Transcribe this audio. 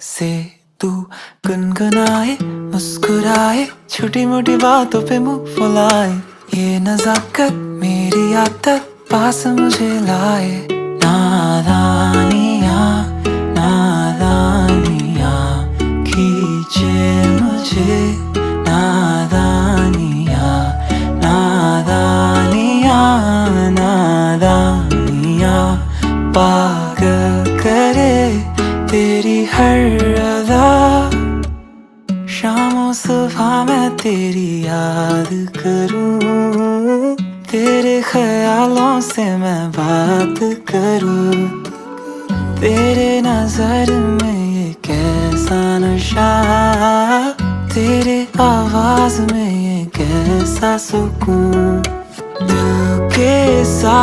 से तू गुनगुनाए, मुस्कुराए, छोटी मोटी बातों पे मुंह फुलाए। ये नजाकत मेरी आदत पास मुझे लाए। नादानियाँ नादानियाँ खींचे मुझे। नादानियाँ नादानियाँ नादानियाँ पागल करे तेरी हर अदा। शामों सुबह मैं तेरी याद करूं, तेरे ख्यालों से मैं बात करूं। तेरे नजर में ये कैसा नशा, तेरे आवाज में ये कैसा सुकून। दिल के साथ